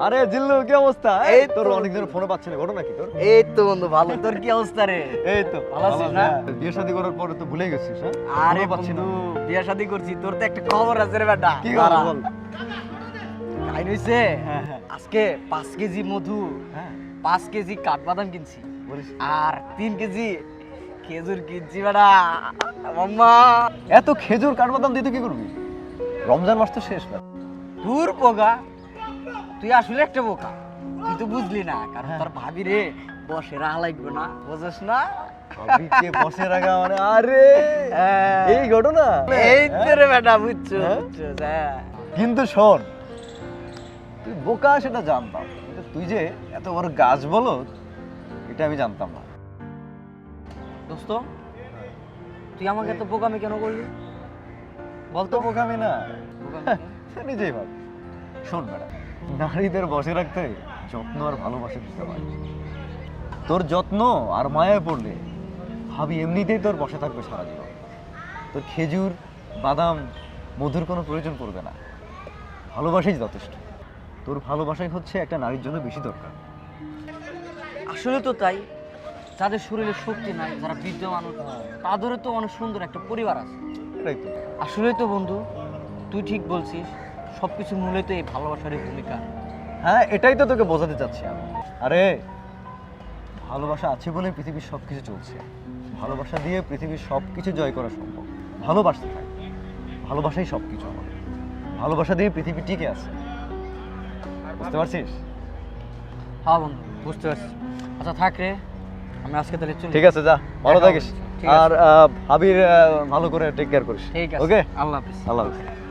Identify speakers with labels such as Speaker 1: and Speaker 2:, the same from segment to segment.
Speaker 1: আরে জিল্লু কি অবস্থা?
Speaker 2: এই
Speaker 1: এই
Speaker 2: তো।
Speaker 1: তোর অনেকদিন ফোনে পাচ্ছি না, ঘটনা কি তোর?
Speaker 2: এই তো বন্ধু ভালো, তোর কি অবস্থা রে?
Speaker 1: এই তো
Speaker 2: ভালো আছিস না?
Speaker 1: বিয়ে শাদী করার পরে তো ভুলে গেছিস, হ্যাঁ?
Speaker 2: আরে
Speaker 1: ফোনও পাচ্ছি না।
Speaker 2: বন্ধু বিয়া শাদী করছি, তোর তো একটা খবর আছে রে বেটা।
Speaker 1: কি
Speaker 2: দাঁড়া।
Speaker 1: খবর বল?
Speaker 2: কাহিনী হইছে,
Speaker 1: হ্যাঁ, হ্যাঁ।
Speaker 2: আজকে 5 কেজি মধু,
Speaker 1: হ্যাঁ,
Speaker 2: 5 কেজি কাঠবাদাম কিনছি,
Speaker 1: বলিস।
Speaker 2: আর 3 কেজি খেজুর কিনছি বেটা। মাম্মা
Speaker 1: এত খেজুর কাঠবাদাম দিয়ে তুই কি করবি? রমজান মাস তো শেষ না।
Speaker 2: দূর বোকা, তুই আসলে একটা বোকা, তুই তো বুঝলি না, কারণ
Speaker 1: হ্যাঁ।
Speaker 2: তোর ভাবি রে বসে রাহা লাগবে না, বুঝছ না?
Speaker 1: ভাবিকে বসে রাখা মানে আরে এই ঘটনা?
Speaker 2: এই তো রে বেটা, বুঝছো
Speaker 1: হ্যাঁ?
Speaker 2: বুঝছো, হ্যাঁ।
Speaker 1: কিন্তু শোন, তুই বোকা সেটা জানতাম, কিন্তু তুই যে এত বড় গাছ বলো এটা আমি জানতাম না।
Speaker 2: দোস্ত, তুই আমাকে এত বোকামি কেন করলি বলতো?
Speaker 1: তো বোকামি না,
Speaker 2: বোকামি কেন?
Speaker 1: নিজেই ভাব। শোন ম্যাডাম, নারীদের বসে রাখতে যত্ন আর ভালোবাসা দিতে হয়। তোর যত্ন আর মায়ায় পড়লে ভাবি এমনিতেই তোর বসে থাকবে সারা জীবন। তোর খেজুর বাদাম মধুর কোনো প্রয়োজন পড়বে না, ভালোবাসাই যথেষ্ট। তোর ভালোবাসাই হচ্ছে একটা নারীর জন্য বেশি দরকার।
Speaker 2: আসলে তো তাই, যাদের শরীরে শক্তি নাই, যারা বৃদ্ধ মানুষ, তাদেরও তো অনেক সুন্দর একটা পরিবার আছে।
Speaker 1: এটাই তো।
Speaker 2: আসলে তো বন্ধু, তুই ঠিক বলছিস, সবকিছু মূলে তো এই ভালোবাসারই ভূমিকা।
Speaker 1: হ্যাঁ, এটাই তো তোকে বোঝাতে চাচ্ছি আমি। আরে ভালোবাসা আছে বলে পৃথিবীর সব কিছু চলছে। ভালোবাসা দিয়ে পৃথিবীর সব কিছু জয় করা সম্ভব। ভালোবাসতে থাক, ভালোবাসাই সব কিছু আমাদের। ভালোবাসা দিয়ে পৃথিবী টিকে আছে, বুঝতে পারছিস?
Speaker 2: হ্যাঁ বন্ধু, বুঝতে পারছি। আচ্ছা থাক রে, আমি আজকে তাহলে চলি।
Speaker 1: ঠিক আছে, যা, ভালো
Speaker 2: দেখা
Speaker 1: থাকিস।
Speaker 2: হচ্ছে, ঠিক আছে।
Speaker 1: আর ভাবির ভালো করে টেক কেয়ার করিস।
Speaker 2: ঠিক আছে,
Speaker 1: ওকে,
Speaker 2: আল্লাহ হাফিজ।
Speaker 1: আল্লাহ হাফেজ।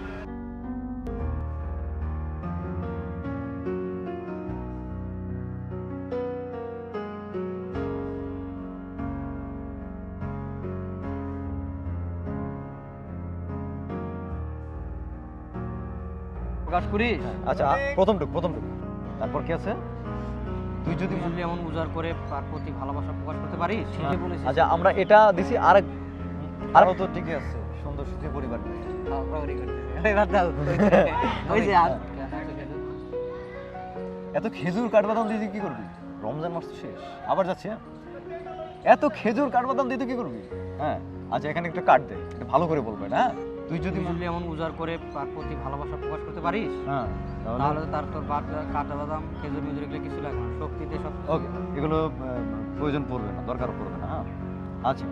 Speaker 2: প্রকাশ করি,
Speaker 1: আচ্ছা, প্রথমটুকু তারপর কি আছে? তুই যদি
Speaker 2: তুই যদি এমন উজাড় করে তার প্রতি ভালোবাসা প্রকাশ করতে পারিস, ঠিকই বলেছিস।
Speaker 1: আচ্ছা, আমরা এটা দিছি আর তো ঠিকই আছে, সুন্দর সুখী পরিবার নিয়ে।
Speaker 2: হ্যাঁ, প্রহরী করতেছে। এবার দাও। ওই যে আর
Speaker 1: এত খেজুর কাঠবাদাম দিয়ে তুই কি করবি? রমজান মাস তো শেষ, আবার যাচ্ছি। হ্যাঁ, এত খেজুর কাঠবাদাম দিয়ে তুই কি করবি? হ্যাঁ, আচ্ছা এখানে একটা কাট দে, এটা ভালো করে বলবে না? তুই যদি
Speaker 2: তুই যদি এমন উজাড় করে তার প্রতি ভালোবাসা প্রকাশ করতে পারিস,
Speaker 1: হ্যাঁ,
Speaker 2: তাহলে তো তার তোর কাটা বাদাম খেজুর মেজুর এগুলো কিছু লাগবে না, শক্তিতে সব।
Speaker 1: ওকে, এগুলো প্রয়োজন পড়বে না, দরকার পড়বে না। হ্যাঁ, আচ্ছা